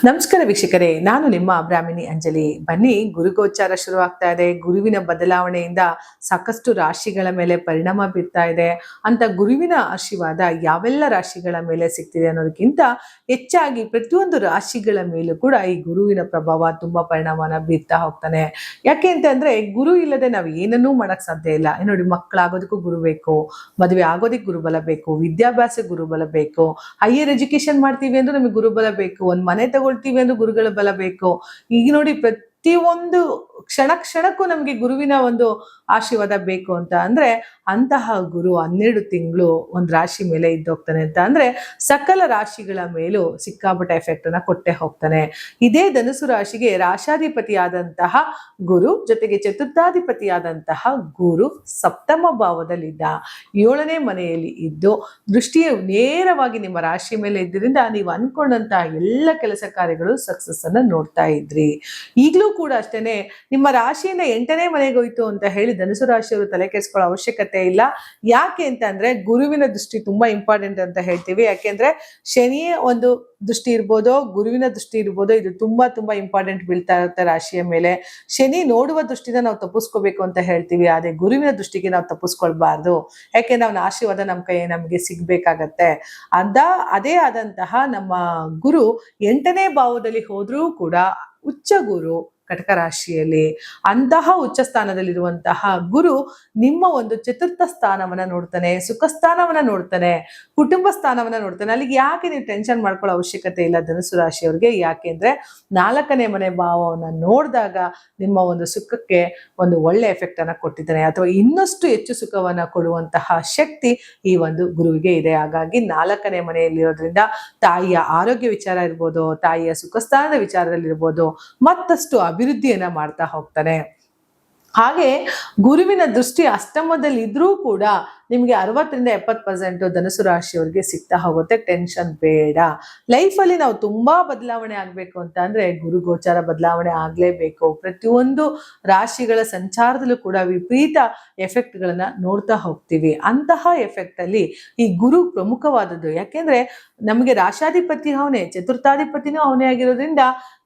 ನಮಸ್ಕಾರ ವೀಕ್ಷಕರೇ, ನಾನು ನಿಮ್ಮ ಬ್ರಾಹ್ಮಿಣಿ ಅಂಜಲಿ. ಬನ್ನಿ, ಗುರುಗೋಚಾರ ಶುರುವಾಗ್ತಾ ಇದೆ. ಗುರುವಿನ ಬದಲಾವಣೆಯಿಂದ ಸಾಕಷ್ಟು ರಾಶಿಗಳ ಮೇಲೆ ಪರಿಣಾಮ ಬೀರ್ತಾ ಇದೆ ಅಂತ ಗುರುವಿನ ಆಶೀರ್ವಾದ ಯಾವೆಲ್ಲ ರಾಶಿಗಳ ಮೇಲೆ ಸಿಗ್ತಿದೆ ಅನ್ನೋದಕ್ಕಿಂತ ಹೆಚ್ಚಾಗಿ ಪ್ರತಿಯೊಂದು ರಾಶಿಗಳ ಮೇಲೂ ಕೂಡ ಈ ಗುರುವಿನ ಪ್ರಭಾವ ತುಂಬಾ ಪರಿಣಾಮನ ಬೀರ್ತಾ ಹೋಗ್ತಾನೆ. ಯಾಕೆ ಅಂತಂದ್ರೆ ಗುರು ಇಲ್ಲದೆ ನಾವು ಏನನ್ನೂ ಮಾಡಕ್ ಸಾಧ್ಯ ಇಲ್ಲ. ನೋಡಿ, ಮಕ್ಕಳಾಗೋದಕ್ಕೂ ಗುರು ಬೇಕು, ಮದುವೆ ಆಗೋದಕ್ಕೆ ಗುರುಬಲ ಬೇಕು, ವಿದ್ಯಾಭ್ಯಾಸ ಗುರುಬಲ ಬೇಕು, ಹೈಯರ್ ಎಜುಕೇಶನ್ ಮಾಡ್ತೀವಿ ಅಂದ್ರೆ ನಮಗೆ ಗುರುಬಲ ಬೇಕು, ಒಂದ್ ಮನೆ ತಗೊಳ್ತೀವಿ ಅಂದ್ರೆ ಗುರುಗಳ ಬಲ ಬೇಕು. ಈಗ ನೋಡಿ, ಪ್ರತಿಯೊಂದು ಕ್ಷಣಕ್ಕೂ ನಮ್ಗೆ ಗುರುವಿನ ಒಂದು ಆಶೀರ್ವಾದ ಬೇಕು ಅಂತ ಅಂದ್ರೆ ಅಂತಹ ಗುರು 12 ತಿಂಗಳು ಒಂದ್ ರಾಶಿ ಮೇಲೆ ಇದ್ದೋಗ್ತಾನೆ ಅಂತ ಅಂದ್ರೆ ಸಕಲ ರಾಶಿಗಳ ಮೇಲೂ ಸಿಕ್ಕಾಪಟ್ಟೆ ಎಫೆಕ್ಟ್ ಅನ್ನ ಕೊಟ್ಟೆ ಹೋಗ್ತಾನೆ. ಇದೇ ಧನುಸು ರಾಶಿಗೆ ರಾಶಾಧಿಪತಿಯಾದಂತಹ ಗುರು ಜೊತೆಗೆ ಚತುರ್ಥಾಧಿಪತಿಯಾದಂತಹ ಗುರು ಸಪ್ತಮ ಭಾವದಲ್ಲಿದ್ದ 7ನೇ ಮನೆಯಲ್ಲಿ ಇದ್ದು ದೃಷ್ಟಿಯು ನೇರವಾಗಿ ನಿಮ್ಮ ರಾಶಿ ಮೇಲೆ ಇದ್ದರಿಂದ ನೀವು ಅನ್ಕೊಂಡಂತಹ ಎಲ್ಲ ಕೆಲಸ ಕಾರ್ಯಗಳು ಸಕ್ಸಸ್ ಅನ್ನ ನೋಡ್ತಾ ಇದ್ರಿ. ಈಗಲೂ ಕೂಡ ಅಷ್ಟೇನೆ, ನಿಮ್ಮ ರಾಶಿಯಿಂದ 8ನೇ ಮನೆಗೆ ಹೋಯ್ತು ಅಂತ ಹೇಳಿ ಧನುಸು ರಾಶಿಯವರು ತಲೆ ಕೆಡಿಸ್ಕೊಳ್ಳೋ ಅವಶ್ಯಕತೆ ಇಲ್ಲ. ಯಾಕೆ ಅಂತ ಅಂದ್ರೆ ಗುರುವಿನ ದೃಷ್ಟಿ ತುಂಬಾ ಇಂಪಾರ್ಟೆಂಟ್ ಅಂತ ಹೇಳ್ತೀವಿ. ಯಾಕೆಂದ್ರೆ ಶನಿಯ ಒಂದು ದೃಷ್ಟಿ ಇರ್ಬೋದು, ಗುರುವಿನ ದೃಷ್ಟಿ ಇರ್ಬೋದು, ಇದು ತುಂಬಾ ಇಂಪಾರ್ಟೆಂಟ್ ಬೀಳ್ತಾ ಇರುತ್ತೆ ರಾಶಿಯ ಮೇಲೆ. ಶನಿ ನೋಡುವ ದೃಷ್ಟಿನ ನಾವು ತಪ್ಪಿಸ್ಕೋಬೇಕು ಅಂತ ಹೇಳ್ತೀವಿ, ಆದ್ರೆ ಗುರುವಿನ ದೃಷ್ಟಿಗೆ ನಾವು ತಪ್ಪಿಸ್ಕೊಳ್ಬಾರ್ದು. ಯಾಕೆಂದ್ರೆ ಅವನ ಆಶೀರ್ವಾದ ನಮ್ಗೆ ಸಿಗ್ಬೇಕಾಗತ್ತೆ. ಅದೇ ಆದಂತಹ ನಮ್ಮ ಗುರು 8ನೇ ಭಾವದಲ್ಲಿ ಹೋದ್ರೂ ಕೂಡ ಉಚ್ಚ ಗುರು ಕಟಕ ರಾಶಿಯಲ್ಲಿ, ಅಂತಹ ಉಚ್ಚ ಸ್ಥಾನದಲ್ಲಿರುವಂತಹ ಗುರು ನಿಮ್ಮ ಒಂದು ಚತುರ್ಥ ಸ್ಥಾನವನ್ನ ನೋಡ್ತಾನೆ, ಸುಖ ಸ್ಥಾನವನ್ನ ನೋಡ್ತಾನೆ, ಕುಟುಂಬ ಸ್ಥಾನವನ್ನ ನೋಡ್ತಾನೆ. ಅಲ್ಲಿಗೆ ಯಾಕೆ ನೀವು ಟೆನ್ಷನ್ ಮಾಡ್ಕೊಳ್ಳೋ ಅವಶ್ಯಕತೆ ಇಲ್ಲ ಧನುಸು ರಾಶಿಯವ್ರಿಗೆ. ಯಾಕೆಂದ್ರೆ 4ನೇ ಮನೆ ಭಾವವನ್ನ ನೋಡಿದಾಗ ನಿಮ್ಮ ಒಂದು ಸುಖಕ್ಕೆ ಒಂದು ಒಳ್ಳೆ ಎಫೆಕ್ಟ್ ಅನ್ನ ಕೊಟ್ಟಿದ್ದಾನೆ, ಅಥವಾ ಇನ್ನಷ್ಟು ಹೆಚ್ಚು ಸುಖವನ್ನ ಕೊಡುವಂತಹ ಶಕ್ತಿ ಈ ಒಂದು ಗುರುವಿಗೆ ಇದೆ. ಹಾಗಾಗಿ 4ನೇ ಮನೆಯಲ್ಲಿರೋದ್ರಿಂದ ತಾಯಿಯ ಆರೋಗ್ಯ ವಿಚಾರ ಇರ್ಬೋದು, ತಾಯಿಯ ಸುಖ ಸ್ಥಾನದ ವಿಚಾರದಲ್ಲಿರ್ಬೋದು, ಮತ್ತಷ್ಟು ಅಭಿವೃದ್ಧಿಯನ್ನ ಮಾಡ್ತಾ ಹೋಗ್ತಾನೆ. ಹಾಗೆ ಗುರುವಿನ ದೃಷ್ಟಿ ಅಷ್ಟಮದಲ್ಲಿ ಇದ್ರೂ ಕೂಡ ನಿಮ್ಗೆ 60ರಿಂದ 70% ಧನುಸು ರಾಶಿಯವರಿಗೆ ಸಿಗ್ತಾ ಹೋಗುತ್ತೆ. ಟೆನ್ಷನ್ ಬೇಡ. ಲೈಫಲ್ಲಿ ನಾವು ತುಂಬಾ ಬದಲಾವಣೆ ಆಗ್ಬೇಕು ಅಂತ ಅಂದ್ರೆ ಗುರು ಗೋಚಾರ ಬದಲಾವಣೆ ಆಗ್ಲೇಬೇಕು. ಪ್ರತಿಯೊಂದು ರಾಶಿಗಳ ಸಂಚಾರದಲ್ಲೂ ಕೂಡ ವಿಪರೀತ ಎಫೆಕ್ಟ್ ಗಳನ್ನ ನೋಡ್ತಾ ಹೋಗ್ತೀವಿ. ಅಂತಹ ಎಫೆಕ್ಟ್ ಅಲ್ಲಿ ಈ ಗುರು ಪ್ರಮುಖವಾದದ್ದು. ಯಾಕೆಂದ್ರೆ ನಮಗೆ ರಾಶಾಧಿಪತಿ ಅವನೇ, ಚತುರ್ಥಾಧಿಪತಿನೂ ಅವನೇ ಆಗಿರೋದ್ರಿಂದ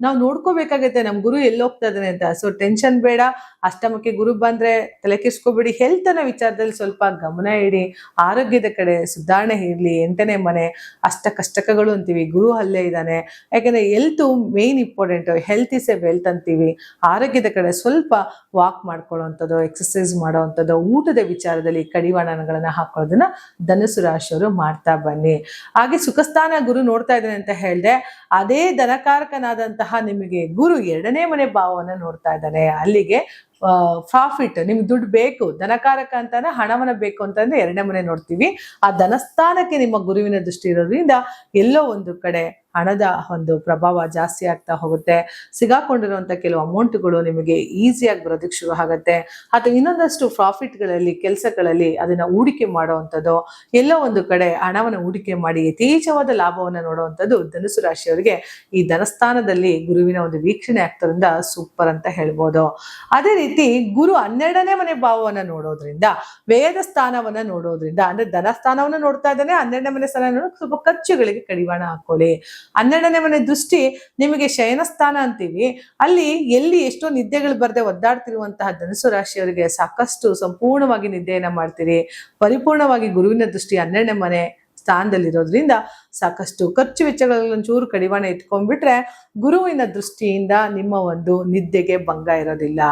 ನಾವು ನೋಡ್ಕೋಬೇಕಾಗತ್ತೆ ನಮ್ ಗುರು ಎಲ್ಲೋಗ್ತಾ ಇದ್ದಾನೆ ಅಂತ. ಸೊ ಟೆನ್ಷನ್ ಬೇಡ. ಅಷ್ಟಮಕ್ಕೆ ಗುರು ಬಂದ್ರೆ ತಲೆ ಕೆಡಿಸ್ಕೋಬೇಡಿ. ಹೆಲ್ತ್ ಅನ್ನೋ ವಿಚಾರದಲ್ಲಿ ಸ್ವಲ್ಪ ಗಮನ ಇಡಿ. ಆರೋಗ್ಯದ ಕಡೆ ಸುಧಾರಣೆ ಇರ್ಲಿ. 8ನೇ ಮನೆ ಅಷ್ಟಕಷ್ಟಕಗಳು ಅಂತೀವಿ, ಗುರು ಅಲ್ಲೇ ಇದ್ದಾನೆ. ಯಾಕಂದ್ರೆ health main important. Health is A wealth ಅಂತೀವಿ. ಆರೋಗ್ಯದ ಕಡೆ ಸ್ವಲ್ಪ ವಾಕ್ ಮಾಡ್ಕೊಳ್ಳೋವಂಥದ್ದು, ಎಕ್ಸರ್ಸೈಸ್ ಮಾಡೋವಂಥದ್ದು, ಊಟದ ವಿಚಾರದಲ್ಲಿ ಕಡಿವಾಣಗಳನ್ನ ಹಾಕೊಳ್ಳೋದನ್ನ ಧನುಸು ರಾಶಿಯವರು ಮಾಡ್ತಾ ಬನ್ನಿ. ಹಾಗೆ ಸುಖಸ್ಥಾನ ಗುರು ನೋಡ್ತಾ ಇದ್ದಾನೆ ಅಂತ ಹೇಳಿದೆ. ಅದೇ ಧನಕಾರಕನಾದಂತಹ ನಿಮಗೆ ಗುರು 2ನೇ ಮನೆ ಭಾವವನ್ನ ನೋಡ್ತಾ ಇದ್ದಾನೆ. ಅಲ್ಲಿಗೆ ಪ್ರಾಫಿಟ್, ನಿಮ್ಗೆ ದುಡ್ಡು ಬೇಕು, ಧನಕಾರಕ ಅಂತಾನೆ ಹಣವನ್ನ ಬೇಕು ಅಂತಂದ್ರೆ 2ನೇ ಮನೆ ನೋಡ್ತೀವಿ. ಆ ಧನಸ್ಥಾನಕ್ಕೆ ನಿಮ್ಮ ಗುರುವಿನ ದೃಷ್ಟಿ ಇರೋದ್ರಿಂದ ಎಲ್ಲೋ ಒಂದು ಕಡೆ ಹಣದ ಒಂದು ಪ್ರಭಾವ ಜಾಸ್ತಿ ಆಗ್ತಾ ಹೋಗುತ್ತೆ. ಸಿಗಾಕೊಂಡಿರುವಂತ ಕೆಲವು ಅಮೌಂಟ್ಗಳು ನಿಮಗೆ ಈಸಿಯಾಗಿ ಬರೋದಕ್ಕೆ ಶುರು ಆಗುತ್ತೆ. ಅಥವಾ ಇನ್ನೊಂದಷ್ಟು ಪ್ರಾಫಿಟ್ಗಳಲ್ಲಿ, ಕೆಲಸಗಳಲ್ಲಿ ಅದನ್ನ ಹೂಡಿಕೆ ಮಾಡುವಂಥದ್ದು, ಎಲ್ಲೋ ಒಂದು ಕಡೆ ಹಣವನ್ನು ಹೂಡಿಕೆ ಮಾಡಿ ಯಥೇಚ್ಛವಾದ ಲಾಭವನ್ನ ನೋಡುವಂಥದ್ದು ಧನುಸು ರಾಶಿಯವರಿಗೆ ಈ ಧನಸ್ಥಾನದಲ್ಲಿ ಗುರುವಿನ ಒಂದು ವೀಕ್ಷಣೆ ಆಗ್ತದ್ರಿಂದ ಸೂಪರ್ ಅಂತ ಹೇಳ್ಬೋದು. ಅದೇ ರೀತಿ ಗುರು 12ನೇ ಮನೆ ಭಾವವನ್ನ ನೋಡೋದ್ರಿಂದ, ವೇದ ಸ್ಥಾನವನ್ನ ನೋಡೋದ್ರಿಂದ, ಅಂದ್ರೆ ಧನಸ್ಥಾನವನ್ನ ನೋಡ್ತಾ ಇದ್ದಾನೆ, 12ನೇ ಮನೆ ಸ್ಥಾನ ನೋಡೋಕೆ ಸ್ವಲ್ಪ ಖರ್ಚುಗಳಿಗೆ ಕಡಿವಾಣ ಹಾಕೊಳ್ಳಿ. 12ನೇ ಮನೆ ದೃಷ್ಟಿ ನಿಮಗೆ ಶಯನ ಸ್ಥಾನ ಅಂತೀವಿ. ಅಲ್ಲಿ ಎಲ್ಲಿ ಎಷ್ಟೋ ನಿದ್ದೆಗಳು ಬರದೆ ಒದ್ದಾಡ್ತಿರುವಂತಹ ಧನುಸು ರಾಶಿಯವರಿಗೆ ಸಾಕಷ್ಟು ಸಂಪೂರ್ಣವಾಗಿ ನಿದ್ದೆಯನ್ನ ಮಾಡ್ತೀರಿ. ಪರಿಪೂರ್ಣವಾಗಿ ಗುರುವಿನ ದೃಷ್ಟಿ 12ನೇ ಮನೆ ಸ್ಥಾನದಲ್ಲಿರೋದ್ರಿಂದ ಸಾಕಷ್ಟು ಖರ್ಚು ವೆಚ್ಚಗಳೊಂಚೂರು ಕಡಿವಾಣ ಇಟ್ಕೊಂಡ್ಬಿಟ್ರೆ ಗುರುವಿನ ದೃಷ್ಟಿಯಿಂದ ನಿಮ್ಮ ಒಂದು ನಿದ್ದೆಗೆ ಭಂಗ ಇರೋದಿಲ್ಲ.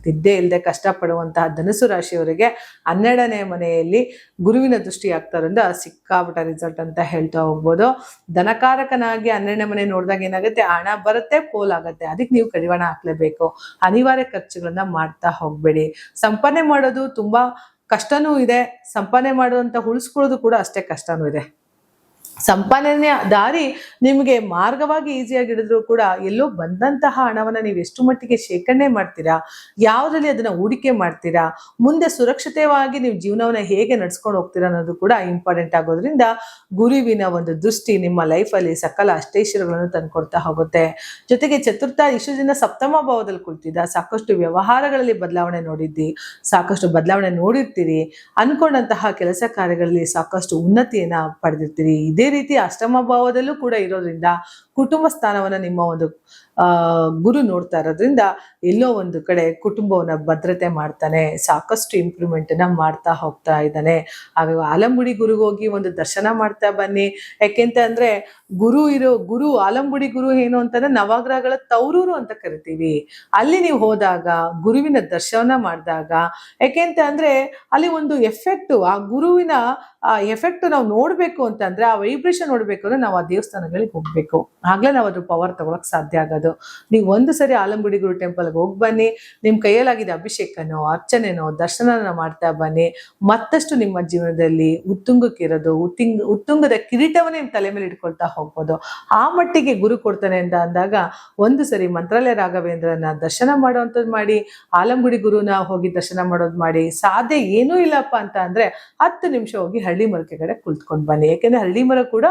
ನಿದ್ದೆ ಇಲ್ಲದೆ ಕಷ್ಟಪಡುವಂತಹ ಧನುಸು ರಾಶಿಯವರಿಗೆ 12ನೇ ಮನೆಯಲ್ಲಿ ಗುರುವಿನ ದೃಷ್ಟಿ ಆಗ್ತಾರಿಂದ ಸಿಕ್ಕಾಪಟ್ಟ ರಿಸಲ್ಟ್ ಅಂತ ಹೇಳ್ತಾ ಹೋಗ್ಬೋದು. ಧನಕಾರಕನಾಗಿ 12ನೇ ಮನೆ ನೋಡಿದಾಗ ಏನಾಗುತ್ತೆ, ಹಣ ಬರುತ್ತೆ, ಪೋಲಾಗತ್ತೆ. ಅದಕ್ಕೆ ನೀವು ಕಡಿವಾಣ ಹಾಕ್ಲೇಬೇಕು. ಅನಿವಾರ್ಯ ಖರ್ಚುಗಳನ್ನ ಮಾಡ್ತಾ ಹೋಗ್ಬೇಡಿ. ಸಂಪಾದನೆ ಮಾಡೋದು ತುಂಬಾ ಕಷ್ಟನೂ ಇದೆ, ಸಂಪಾದನೆ ಮಾಡುವಂತ ಉಳಿಸ್ಕೊಳ್ಳೋದು ಕೂಡ ಅಷ್ಟೇ ಕಷ್ಟನೂ ಇದೆ. ಸಂಪಾದನೆಯ ದಾರಿ ನಿಮಗೆ ಮಾರ್ಗವಾಗಿ ಈಸಿಯಾಗಿ ಹಿಡಿದ್ರು ಕೂಡ ಎಲ್ಲೋ ಬಂದಂತಹ ಹಣವನ್ನ ನೀವು ಎಷ್ಟು ಮಟ್ಟಿಗೆ ಶೇಖರಣೆ ಮಾಡ್ತೀರಾ, ಯಾವುದ್ರಲ್ಲಿ ಅದನ್ನ ಹೂಡಿಕೆ ಮಾಡ್ತೀರಾ, ಮುಂದೆ ಸುರಕ್ಷಿತವಾಗಿ ನೀವು ಜೀವನವನ್ನ ಹೇಗೆ ನಡ್ಸ್ಕೊಂಡು ಹೋಗ್ತೀರಾ ಅನ್ನೋದು ಕೂಡ ಇಂಪಾರ್ಟೆಂಟ್ ಆಗೋದ್ರಿಂದ ಗುರುವಿನ ಒಂದು ದೃಷ್ಟಿ ನಿಮ್ಮ ಲೈಫಲ್ಲಿ ಸಕಲ ಅಷ್ಟೈಶ್ವರ್ಯಗಳನ್ನು ತಂದ್ಕೊಡ್ತಾ ಹೋಗುತ್ತೆ. ಜೊತೆಗೆ ಇಷ್ಟು ದಿನ ಸಪ್ತಮ ಭಾವದಲ್ಲಿ ಕುಳಿತಿದ್ದ, ಸಾಕಷ್ಟು ವ್ಯವಹಾರಗಳಲ್ಲಿ ಬದಲಾವಣೆ ನೋಡಿದ್ದಿ, ಸಾಕಷ್ಟು ಬದಲಾವಣೆ ನೋಡಿರ್ತೀರಿ. ಅನ್ಕೊಂಡಂತಹ ಕೆಲಸ ಕಾರ್ಯಗಳಲ್ಲಿ ಸಾಕಷ್ಟು ಉನ್ನತಿಯನ್ನ ಪಡೆದಿರ್ತೀರಿ. ಇದೇ ರೀತಿ ಅಷ್ಟಮ ಭಾವದಲ್ಲೂ ಕೂಡ ಇರೋದ್ರಿಂದ ಕುಟುಂಬ ಸ್ಥಾನವನ್ನ ನಿಮ್ಮ ಒಂದು ಗುರು ನೋಡ್ತಾ ಇರೋದ್ರಿಂದ ಎಲ್ಲೋ ಒಂದು ಕಡೆ ಕುಟುಂಬವನ್ನ ಭದ್ರತೆ ಮಾಡ್ತಾನೆ, ಸಾಕಷ್ಟು ಇಂಪ್ರೂವ್ಮೆಂಟ್ ನ ಮಾಡ್ತಾ ಹೋಗ್ತಾ ಇದ್ದಾನೆ. ಹಾಗಾಗಿ ಆಲಂಬುಡಿ ಗುರುಗೆ ಹೋಗಿ ಒಂದು ದರ್ಶನ ಮಾಡ್ತಾ ಬನ್ನಿ. ಯಾಕೆಂತ ಅಂದ್ರೆ ಗುರು ಆಲಂಬುಡಿ ಗುರು ಏನು ಅಂತಂದ್ರೆ ನವಗ್ರಹಗಳ ತವರೂರು ಅಂತ ಕರಿತೀವಿ. ಅಲ್ಲಿ ನೀವು ಹೋದಾಗ ಗುರುವಿನ ದರ್ಶನ ಮಾಡಿದಾಗ, ಯಾಕೆಂತ ಅಂದ್ರೆ ಅಲ್ಲಿ ಒಂದು ಎಫೆಕ್ಟ್, ಆ ಗುರುವಿನ ಎಫೆಕ್ಟ್ ನಾವು ನೋಡ್ಬೇಕು ಅಂತಂದ್ರೆ, ಆ ವೈಬ್ರೇಷನ್ ನೋಡ್ಬೇಕು ಅಂದ್ರೆ ನಾವು ಆ ದೇವಸ್ಥಾನಗಳಿಗೆ ಹೋಗ್ಬೇಕು. ಆಗ್ಲೇ ನಾವು ಅದ್ರ ಪವರ್ ತಗೊಳಕ್ ಸಾಧ್ಯ ಆಗೋದು. ನೀವು ಒಂದು ಸರಿ ಆಲಂಬುಡಿ ಗುರು ಟೆಂಪಲ್ಗೆ ಹೋಗಿ ಬನ್ನಿ. ನಿಮ್ ಕೈಯಲ್ಲಾಗಿದೆ ಅಭಿಷೇಕನೋ ಅರ್ಚನೆನೋ ದರ್ಶನ ಮಾಡ್ತಾ ಬನ್ನಿ. ಮತ್ತಷ್ಟು ನಿಮ್ಮ ಜೀವನದಲ್ಲಿ ಉತ್ತುಂಗಕ್ಕಿರೋದು, ಉತ್ತುಂಗದ ಕಿರೀಟವನ್ನೇ ನಿಮ್ ತಲೆ ಮೇಲೆ ಇಟ್ಕೊಳ್ತಾ ಹೋಗ್ಬೋದು. ಆ ಮಟ್ಟಿಗೆ ಗುರು ಕೊಡ್ತಾನೆ ಅಂತ ಅಂದಾಗ ಒಂದು ಸರಿ ಮಂತ್ರಾಲಯ ರಾಘವೇಂದ್ರನ ದರ್ಶನ ಮಾಡೋವಂಥದ್ದು ಮಾಡಿ, ಆಲಂಬುಡಿ ಗುರುನ ಹೋಗಿ ದರ್ಶನ ಮಾಡೋದು ಮಾಡಿ. ಸಾಧ್ಯ ಏನೂ ಇಲ್ಲಪ್ಪ ಅಂತ ಅಂದ್ರೆ 10 ನಿಮಿಷ ಹೋಗಿ ಹಳ್ಳಿ ಮರ ಕೆಳಗಡೆ ಕುಳಿತುಕೊಂಡು ಬನ್ನಿ. ಯಾಕೆಂದ್ರೆ ಹಳ್ಳಿ ಮರ ಕೂಡ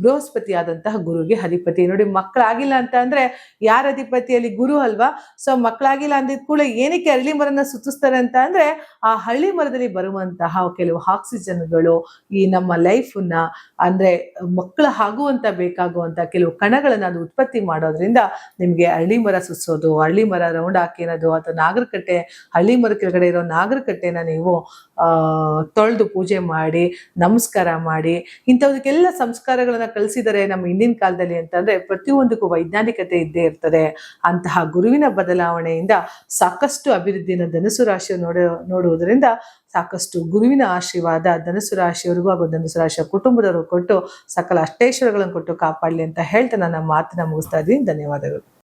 ಬೃಹಸ್ಪತಿ ಆದಂತಹ ಗುರುಗೆ ಅಧಿಪತಿ. ನೋಡಿ, ಮಕ್ಕಳಾಗಿಲ್ಲ ಅಂತ ಅಂದ್ರೆ ಯಾರ ಅಧಿಪತಿ? ಅಲ್ಲಿ ಗುರು ಅಲ್ವಾ? ಸೊ ಮಕ್ಕಳಾಗಿಲ್ಲ ಅಂದಿದ್ ಕೂಡ ಏನಕ್ಕೆ ಹಳ್ಳಿ ಮರನ ಸುತ್ತಿಸ್ತಾರೆ ಅಂತ ಅಂದ್ರೆ, ಆ ಹಳ್ಳಿ ಮರದಲ್ಲಿ ಬರುವಂತಹ ಕೆಲವು ಆಕ್ಸಿಜನ್ಗಳು ಈ ನಮ್ಮ ಲೈಫನ್ನ, ಅಂದ್ರೆ ಮಕ್ಕಳು ಆಗುವಂತ ಬೇಕಾಗುವಂತ ಕೆಲವು ಕಣಗಳನ್ನ ಅದು ಉತ್ಪತ್ತಿ ಮಾಡೋದ್ರಿಂದ ನಿಮ್ಗೆ ಹಳ್ಳಿ ಮರ ಸುತ್ತೋದು, ಹಳ್ಳಿ ಮರ ರೌಂಡ್ ಹಾಕಿರೋದು, ಅಥವಾ ನಾಗರಕಟ್ಟೆ, ಹಳ್ಳಿ ಮರ ಕೆಳಗಡೆ ಇರೋ ನಾಗರಕಟ್ಟೆನ ನೀವು ತೊಳೆದು ಪೂಜೆ ಮಾಡಿ ನಮಸ್ಕಾರ ಮಾಡಿ, ಇಂಥದಕ್ಕೆಲ್ಲ ಸಂಸ್ಕಾರಗಳನ್ನ ಕಲಿಸಿದರೆ ನಮ್ಮ ಹಿಂದಿನ ಕಾಲದಲ್ಲಿ ಅಂತಂದ್ರೆ ಪ್ರತಿಯೊಂದಕ್ಕೂ ವೈಜ್ಞಾನಿಕತೆ ಇದ್ದೇ ಇರ್ತದೆ. ಅಂತಹ ಗುರುವಿನ ಬದಲಾವಣೆಯಿಂದ ಸಾಕಷ್ಟು ಅಭಿವೃದ್ಧಿನ ಧನುಸು ರಾಶಿಯು ನೋಡುವುದರಿಂದ ಸಾಕಷ್ಟು ಗುರುವಿನ ಆಶೀರ್ವಾದ ಧನುಸು ರಾಶಿಯವರಿಗೂ ಹಾಗೂ ಧನುಸು ರಾಶಿಯ ಕುಟುಂಬದವರು ಕೊಟ್ಟು ಸಕಲ ಅಷ್ಟೈಶ್ವರ್ಯಗಳನ್ನು ಕೊಟ್ಟು ಕಾಪಾಡಲಿ ಅಂತ ಹೇಳ್ತಾ ನನ್ನ ಮಾತನ್ನ ಮುಗಿಸ್ತಾ ಇದ್ದೀನಿ. ಧನ್ಯವಾದಗಳು.